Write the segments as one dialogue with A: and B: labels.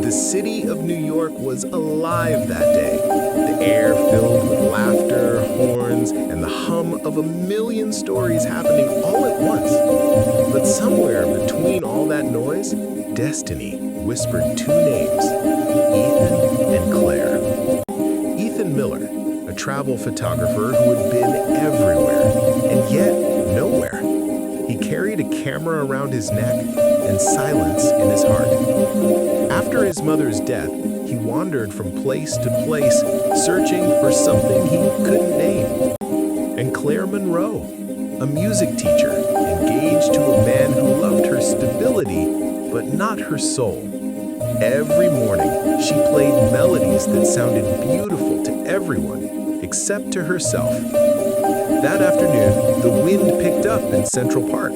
A: The city of New York was alive that day. The air filled with laughter, horns, and the hum of a million stories happening all at once. But somewhere between all that noise, destiny whispered two names, Ethan and Claire. Ethan Miller, a travel photographer who had been everywhere, and yet nowhere. He carried a camera around his neck and silence in his heart. After his mother's death, he wandered from place to place, searching for something he couldn't name. And Claire Monroe, a music teacher, engaged to a man who loved her stability, but not her soul. Every morning, she played melodies that sounded beautiful to everyone, except to herself. That afternoon, the wind picked up in Central Park.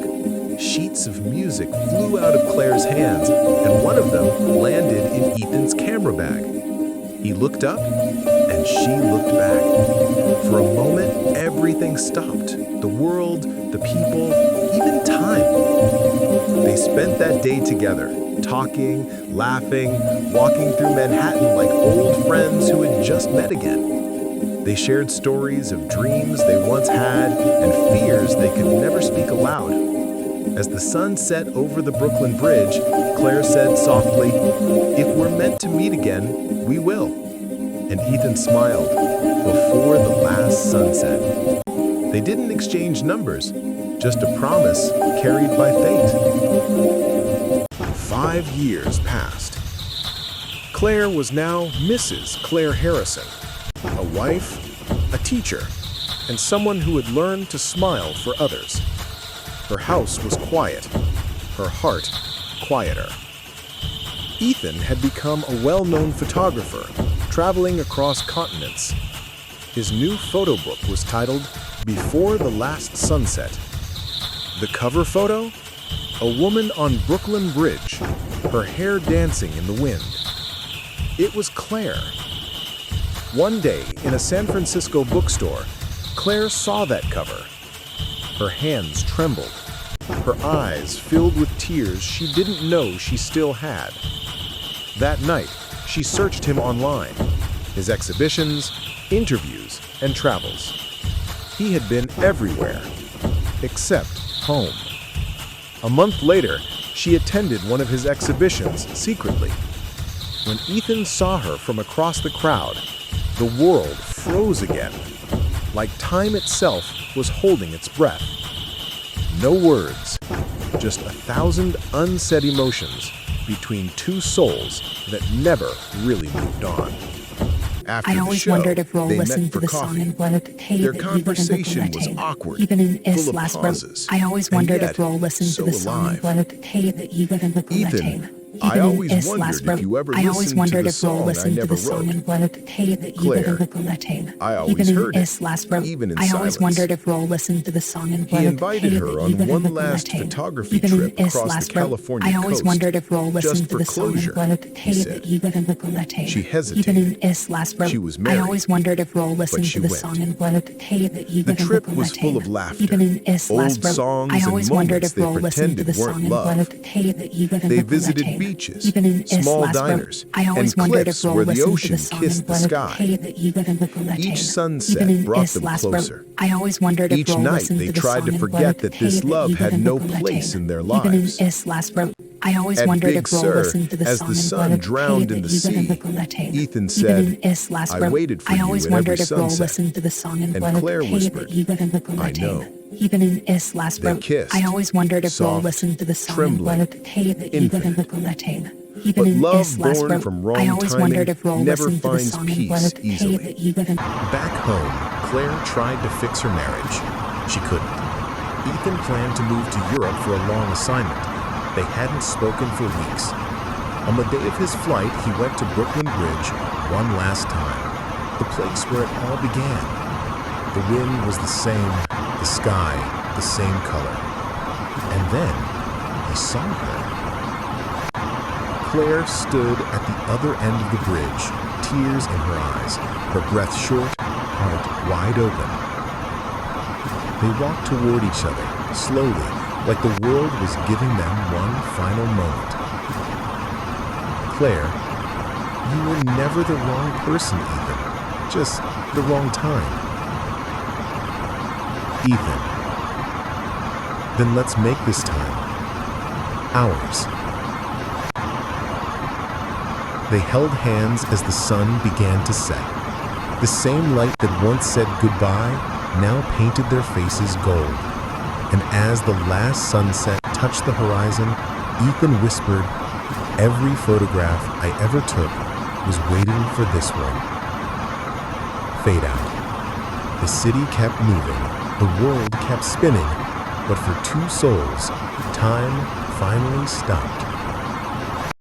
A: Sheets of music flew out of Claire's hands, and one of them landed in Ethan's camera bag. He looked up, and she looked back. For a moment, everything stopped. The world, the people, even time. They spent that day together, talking, laughing, walking through Manhattan like old friends who had just met again. They shared stories of dreams they once had and fears they could never speak aloud. As the sun set over the Brooklyn Bridge, Claire said softly, "If we're meant to meet again, we will." And Ethan smiled before the last sunset. They didn't exchange numbers, just a promise carried by fate. 5 years passed. Claire was now Mrs. Claire Harrison, a wife, a teacher, and someone who had learned to smile for others. Her house was quiet, her heart quieter. Ethan had become a well-known photographer, traveling across continents. His new photo book was titled Before the Last Sunset. The cover photo? A woman on Brooklyn Bridge, her hair dancing in the wind. It was Claire. One day, in a San Francisco bookstore, Claire saw that cover. Her hands trembled. Her eyes filled with tears she didn't know she still had. That night, she searched him online, his exhibitions, interviews, and travels. He had been everywhere, except home. A month later, she attended one of his exhibitions secretly. When Ethan saw her from across the crowd, the world froze again, like time itself was holding its breath. No words, just 1,000 unsaid emotions between two souls that never really moved on. After
B: I
A: the
B: always
A: show,
B: wondered if Roll
A: they
B: listened
A: met
B: to
A: for
B: the song
A: coffee.
B: and what it paid
A: Their
B: that
A: conversation
B: he
A: was
B: would
A: awkward,
B: even in his
A: full of
B: last
A: pauses,
B: I always
A: and
B: wondered
A: yet
B: if Roll listened
A: so
B: to the song
A: alive.
B: and what it paid that he would
A: Ethan, I always wondered if you ever
B: I always
A: listened to
B: wondered
A: the
B: if Roll
A: song I
B: listened to
A: never
B: the song
A: wrote.
B: and what it paid that he
A: Claire,
B: would
A: I always heard it, even in
B: I always
A: silence.
B: wondered if Roll listened to the song and what
A: He
B: it
A: invited
B: paid
A: her
B: that
A: on
B: he
A: one
B: would
A: last photography
B: even in
A: trip
B: his
A: across
B: last
A: the
B: breath.
A: California
B: I always
A: coast,
B: wondered if Roll listened
A: just
B: to
A: for
B: the song and
A: closure,
B: what it
A: he
B: paid
A: said.
B: that he would
A: She
B: even
A: hesitated.
B: in his last
A: She was
B: I
A: married,
B: always wondered if Roll listened
A: she
B: to the
A: went.
B: song and what it paid that he
A: The
B: would
A: trip was full of laughter,
B: even in his last
A: old songs
B: I
A: and
B: always wondered
A: moments
B: if
A: they
B: Roll listened to
A: pretended
B: the
A: weren't
B: song and what
A: love.
B: it paid that he would
A: They visited beaches,
B: even in his
A: small
B: last
A: diners,
B: I always
A: and
B: wondered
A: cliffs
B: if Roll
A: where the
B: listened to
A: ocean
B: the song
A: kissed
B: and
A: the
B: what it
A: sky.
B: paid that he would
A: Each sunset
B: even in
A: brought
B: his
A: them
B: last
A: closer.
B: I always wondered if
A: Each
B: Roll
A: night
B: listened
A: they
B: to the
A: tried
B: song
A: to
B: and
A: forget
B: what it
A: that this
B: paid
A: love
B: he
A: had no
B: would
A: place in their
B: even in
A: lives.
B: his last I always
A: At
B: wondered
A: Big
B: if Roll
A: Sur,
B: listened to the
A: as
B: song
A: the
B: and
A: sun
B: what it
A: drowned
B: paid
A: in the
B: that he
A: sea,
B: would
A: Ethan
B: even
A: said,
B: in his last
A: "I waited for
B: I
A: you
B: always
A: at every
B: wondered if Roll
A: sunset."
B: listened to the song and
A: And
B: what
A: Claire
B: it paid
A: whispered,
B: that he would
A: "I know."
B: even in his last
A: They kissed,
B: I always wondered if Roll
A: soft,
B: listened to the song and
A: trembling,
B: what it paid that he
A: infinite.
B: would even
A: But
B: in
A: love
B: his last
A: born from wrong
B: I always
A: timing
B: wondered if Roll
A: never
B: listened to the
A: finds
B: song and what
A: peace
B: it
A: easily.
B: paid that he would
A: Back home, Claire tried to fix her marriage. She couldn't. Ethan planned to move to Europe for a long assignment. They hadn't spoken for weeks. On the day of his flight, he went to Brooklyn Bridge one last time, the place where it all began. The wind was the same, the sky the same color. And then he saw her. Claire stood at the other end of the bridge, tears in her eyes, her breath short, heart wide open. They walked toward each other, slowly, like the world was giving them one final moment. Claire, You were never the wrong person, Ethan. Just the wrong time. Ethan. Then let's make this time ours. They held hands as the sun began to set. The same light that once said goodbye now painted their faces gold. And as the last sunset touched the horizon, Ethan whispered, "Every photograph I ever took was waiting for this one." Fade out. The city kept moving, the world kept spinning, but for two souls, time finally stopped.